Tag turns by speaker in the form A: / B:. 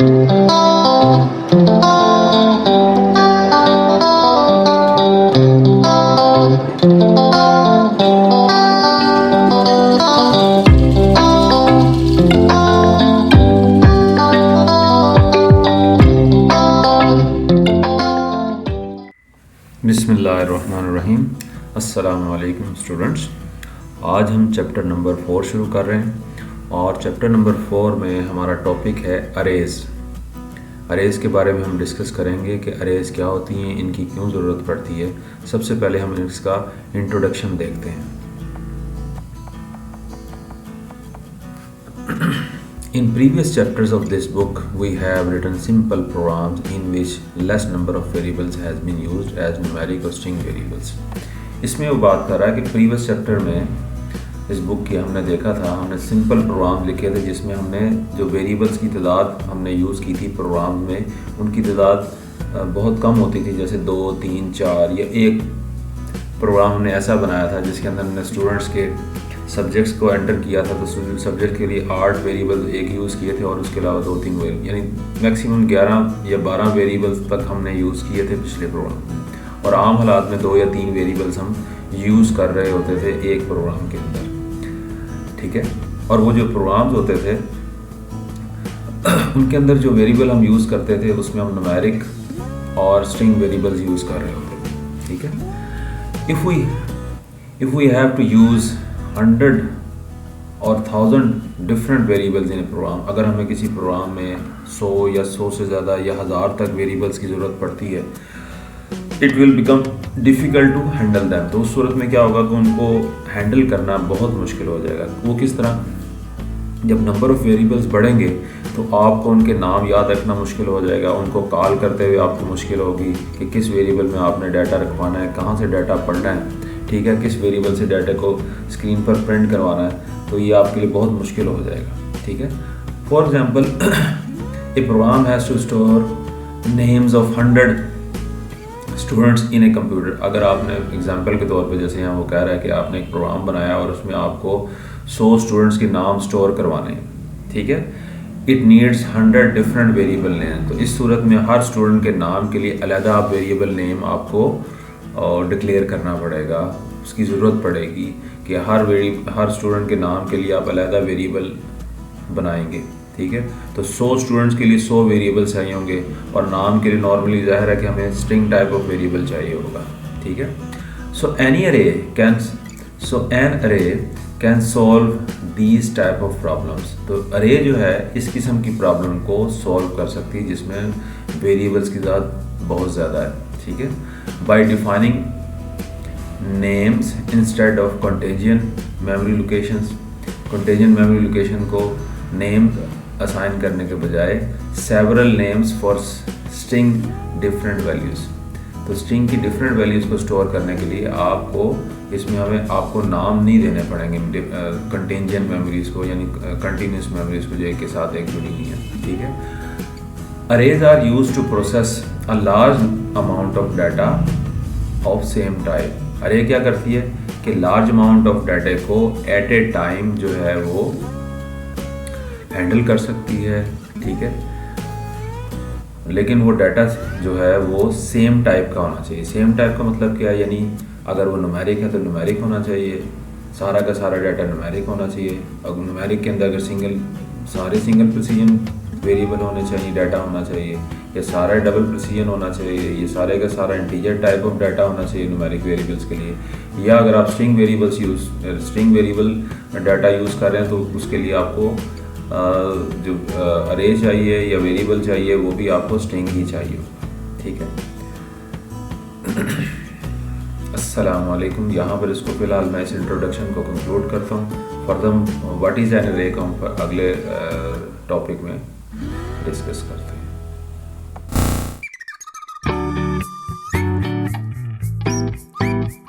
A: बिस्मिल्लाहिर्रहमानिर्रहीम। अस्सलामु अलैकुम स्टूडेंट्स। आज हम चैप्टर नंबर 4 शुरू कर रहे हैं और चैप्टर नंबर 4 में हमारा टॉपिक है अरेज़। अरेज़ के बारे में हम डिस्कस करेंगे कि अरेज़ क्या होती हैं, इनकी क्यों ज़रूरत पड़ती है। सबसे पहले हम इसका इंट्रोडक्शन देखते हैं। In previous chapters of this book, we have written simple programs in which less number of variables has been used as numeric or string variables. इसमें वो बात कर रहा है कि प्रीवियस चैप्टर में इस बुक की हमने देखा था, हमने सिंपल प्रोग्राम लिखे थे जिसमें हमने जो वेरिएबल्स की तादाद हमने यूज़ की थी प्रोग्राम में, उनकी तादाद बहुत कम होती थी, जैसे 2, 3, 4 या एक प्रोग्राम हमने ऐसा बनाया था जिसके अंदर हमने स्टूडेंट्स के सब्जेक्ट्स को एंटर किया था। तो सब्जेक्ट के लिए 8 वेरिएबल एक यूज़ किए थे और उसके अलावा 2-3 वेरिएबल, यानी मैक्सिमम 11 या 12 वेरिएबल्स तक हमने यूज़ किए थे पिछले प्रोग्राम में। और आम हालात में 2 या 3 वेरिएबल्स हम यूज़ कर रहे होते थे एक प्रोग्राम के अंदर, ठीक है। और वो जो प्रोग्राम्स होते थे उनके अंदर जो वेरिएबल हम यूज़ करते थे उसमें हम न्यूमेरिक और स्ट्रिंग वेरिएबल्स यूज़ कर रहे होते थे, ठीक है। If we have to use 100 और 1000 different variables in a program, अगर हमें किसी प्रोग्राम में 100 या 100 से ज़्यादा या 1000 तक वेरिएबल्स की ज़रूरत पड़ती है, it will become difficult to handle them. तो उस सूरत में क्या होगा कि उनको हैंडल करना बहुत मुश्किल हो जाएगा। वो किस तरह, जब नंबर ऑफ़ वेरिएबल्स बढ़ेंगे तो आपको उनके नाम याद रखना मुश्किल हो जाएगा, उनको कॉल करते हुए आपको मुश्किल होगी कि किस वेरिएबल में आपने डाटा रखवाना है, कहाँ से डाटा पढ़ना है, ठीक है, किस वेरिएबल से डाटा को स्क्रीन पर प्रिंट करवाना है। तो ये आपके लिए बहुत मुश्किल हो जाएगा, ठीक है। For example, a program has to store names of 100 students in a computer. अगर आपने एग्जांपल के तौर पे, जैसे यहाँ वो कह रहा है कि आपने एक प्रोग्राम बनाया और उसमें आपको 100 स्टूडेंट्स के नाम स्टोर करवाने हैं, ठीक है। It needs 100 different variable name. तो इस सूरत में हर स्टूडेंट के नाम के लिए अलहदा वेरिएबल नेम आपको और डिक्लेयर करना पड़ेगा, उसकी ज़रूरत पड़ेगी कि हर स्टूडेंट के नाम के लिए आप अलहदा वेरिएबल बनाएंगे, ठीक है। तो 100 स्टूडेंट्स के लिए 100 वेरिएबल चाहिए होंगे और नाम के लिए नॉर्मली ज़ाहिर है कि हमें स्ट्रिंग टाइप ऑफ वेरिएबल चाहिए होगा, ठीक है। सो एन अरे can solve these type of problems. तो अरे जो है इस किस्म की प्रॉब्लम को सॉल्व कर सकती है जिसमें वेरिएबल्स की तादाद बहुत ज़्यादा है, ठीक है। By defining names instead of contingent memory locations. Contingent memory location को नेम असाइन करने के बजाय several names for string different values. तो स्ट्रिंग की डिफरेंट वैल्यूज़ को स्टोर करने के लिए इसमें आपको नाम नहीं देने पड़ेंगे कंटेंजेंट मेमोरीज़ को, यानी कंटिन्यूस मेमोरीज़ को जो एक के साथ एक जुड़ी हुई हैं, ठीक है। Arrays are used to process a large amount of data of same type. Array क्या करती है कि लार्ज अमाउंट ऑफ डाटा को एट ए टाइम जो है वो हैंडल कर सकती है, ठीक है। लेकिन वो डाटा जो है वो सेम टाइप का होना चाहिए। सेम टाइप का मतलब क्या है, यानी अगर वो न्यूमेरिक है तो न्यूमेरिक होना चाहिए, सारा का सारा डाटा न्यूमेरिक होना चाहिए। अगर न्यूमेरिक के अंदर अगर सिंगल प्रिसीजन वेरिएबल होने चाहिए, डाटा होना चाहिए, या सारा डबल प्रिसीजन होना चाहिए, ये सारे का सारा इंटीजर टाइप ऑफ डाटा होना चाहिए न्यूमेरिक वेरिएबल्स के लिए। या अगर आप स्ट्रिंग वेरिएबल डाटा यूज़ कर रहे हैं तो उसके लिए आपको जो अरे चाहिए या वेरिएबल चाहिए वो भी आपको स्ट्रिंग ही चाहिए, ठीक है। अस्सलामु अलैकुम। यहाँ पर इसको फ़िलहाल मैं इस इंट्रोडक्शन को कंक्लूड करता हूँ। फर्दर व्हाट इज़ एन अरे को हम अगले टॉपिक में डिस्कस करते हैं।